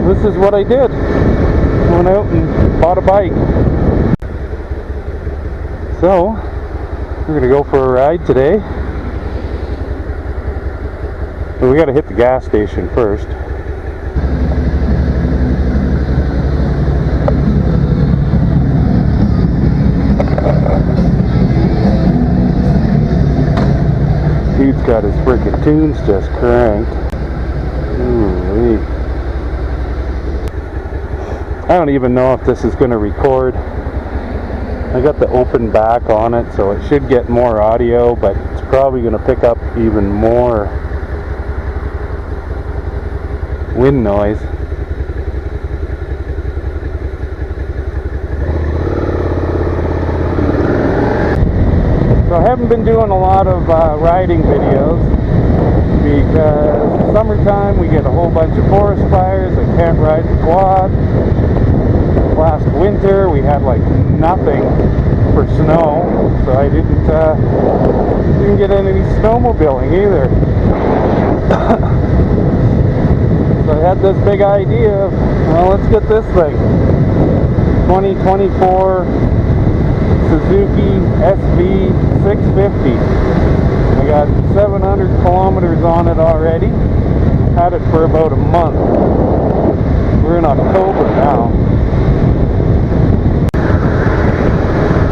This is what I did. Went out and bought a bike. So, we're gonna go for a ride today. But we gotta hit the gas station first. Dude's got his freaking tunes just cranked. Ooh-wee. I don't even know if this is going to record. I got the open back on it, so it should get more audio, but it's probably going to pick up even more wind noise. So I haven't been doing a lot of riding videos because summertime we get a whole bunch of forest fires. I can't ride the quad. Last winter we had like nothing for snow, so I didn't get any snowmobiling either. So I had this big idea of, well, let's get this thing. 2024 Suzuki SV650. I got 700 kilometers on it already. Had it for about a month. We're in October now.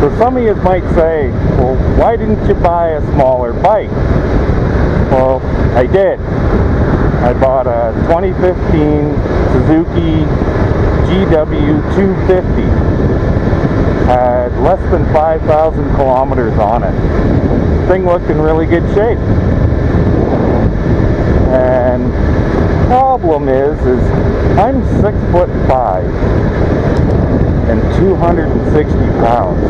So some of you might say, well, why didn't you buy a smaller bike? Well, I did. I bought a 2015 Suzuki GW250. Had less than 5,000 kilometers on it. Thing looked in really good shape. And problem is I'm 6'5" and 260 pounds.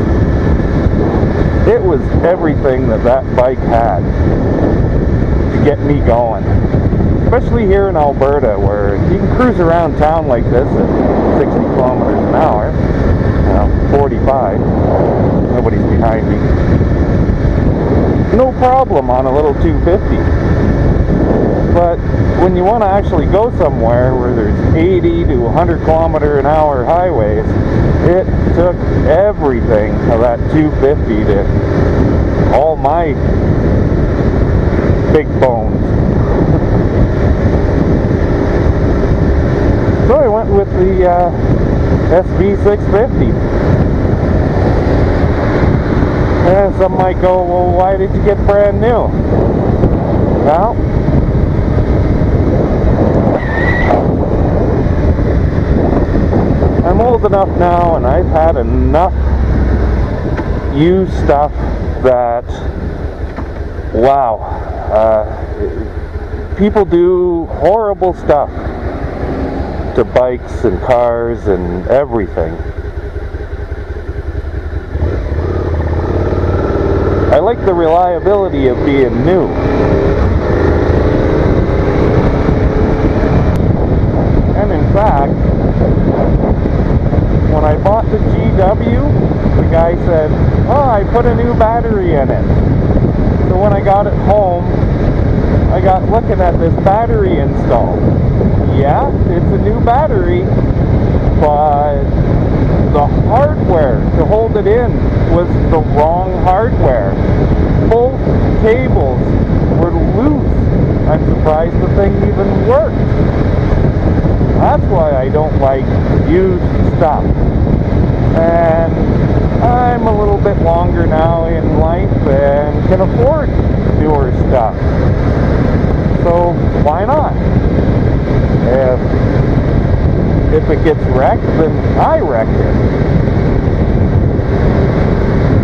It was everything that bike had to get me going. Especially here in Alberta, where you can cruise around town like this at 60 kilometers an hour. 45. Nobody's behind me. No problem on a little 250. But when you want to actually go somewhere where there's 80 to 100 kilometer an hour highways, it took everything of that 250 to all my big bones. So I went with the SV650. And some might go, well, why did you get brand new? Well, I'm old enough now and I've had enough used stuff that, wow, people do horrible stuff to bikes and cars and everything. I like the reliability of being new. And in fact, when I bought the GW, the guy said, oh, I put a new battery in it. So when I got it home, I got looking at this battery installed. Yeah, it's a new battery, but the hardware to hold it in was the wrong hardware. Both cables were loose. I'm surprised the thing even worked. That's why I don't like used stuff. And I'm a little bit longer now in life and can afford newer stuff. So why not? If it gets wrecked, then I wrecked it.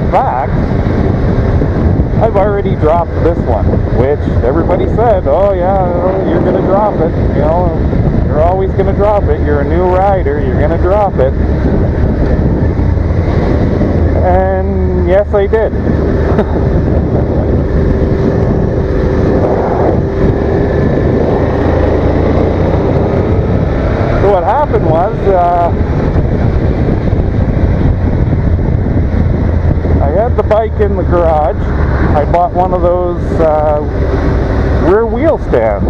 In fact, I've already dropped this one, which everybody said, oh yeah, you're going to drop it. You know, you're always going to drop it. You're a new rider, you're going to drop it. And yes, I did. So what happened was, I had the bike in the garage. I bought one of those rear wheel stands.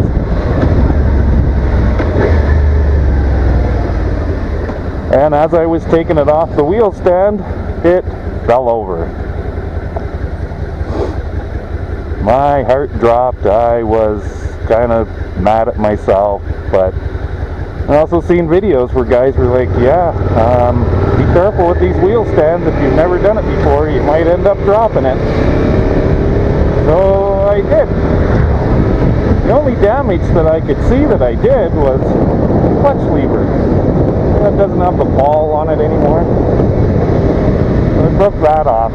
And as I was taking it off the wheel stand, it fell over. My heart dropped. I was kind of mad at myself, but I also seen videos where guys were like, yeah, be careful with these wheel stands. If you've never done it before, you might end up dropping it. So I did. The only damage that I could see that I did was the clutch lever. That doesn't have the ball on it anymore. So I took that off.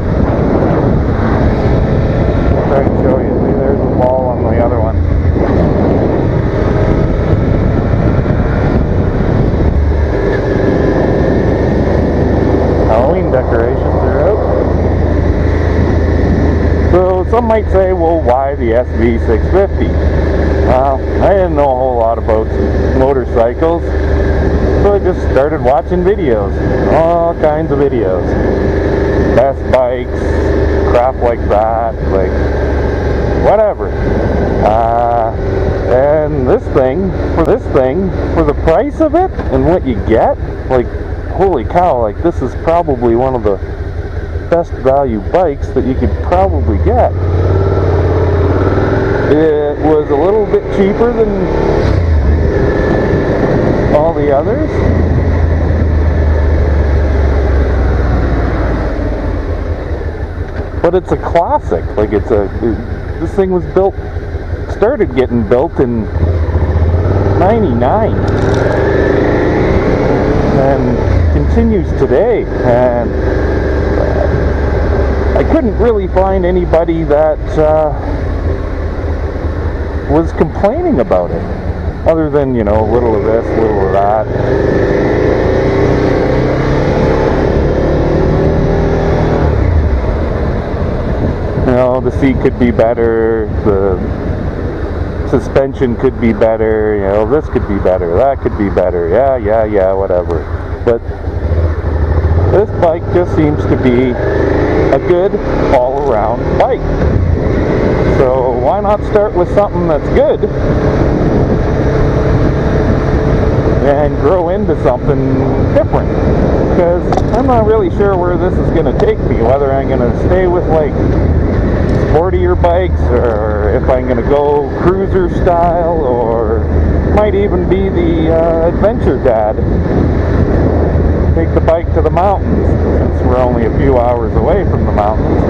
I'll try and show you. See, there's the ball on the other one. Halloween decorations are out. So some might say, well, why the SV650? Well, I didn't know a whole lot about motorcycles, so I just started watching videos, all kinds of videos, best bikes, crap like that, like whatever. And this thing, for the price of it and what you get, like, holy cow, like, this is probably one of the best value bikes that you could probably get. It was a little bit cheaper than all the others. But it's a classic. Like, this thing was started getting built in '99 and continues today. And I couldn't really find anybody that was complaining about it, other than, you know, a little of this, a little of that. You know, the seat could be better, the suspension could be better, you know, this could be better, that could be better, yeah, whatever. But this bike just seems to be a good all-around bike. So why not start with something that's good and grow into something different? Because I'm not really sure where this is going to take me, whether I'm going to stay with like sportier bikes, or if I'm going to go cruiser style, or might even be the adventure dad. Take the bike to the mountains, since we're only a few hours away from the mountains.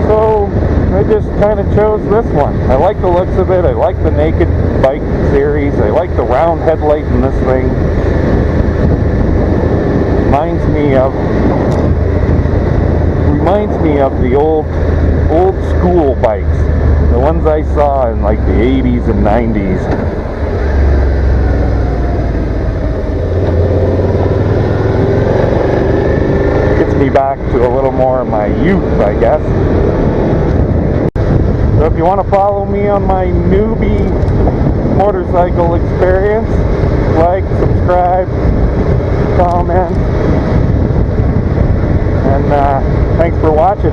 So I just kind of chose this one. I like the looks of it. I like the naked bike series. I like the round headlight in this thing. Reminds me of the old school bikes, the ones I saw in like the 80s and 90s. Gets me back to a little more of my youth, I guess. So if you want to follow me on my newbie motorcycle experience, like, subscribe, comment, and thanks for watching.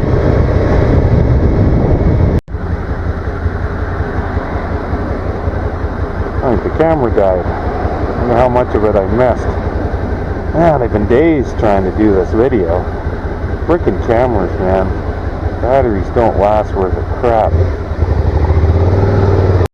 I think the camera died. I don't know how much of it I missed. Man, I've been days trying to do this video. Frickin' cameras, man. Batteries don't last worth a crap.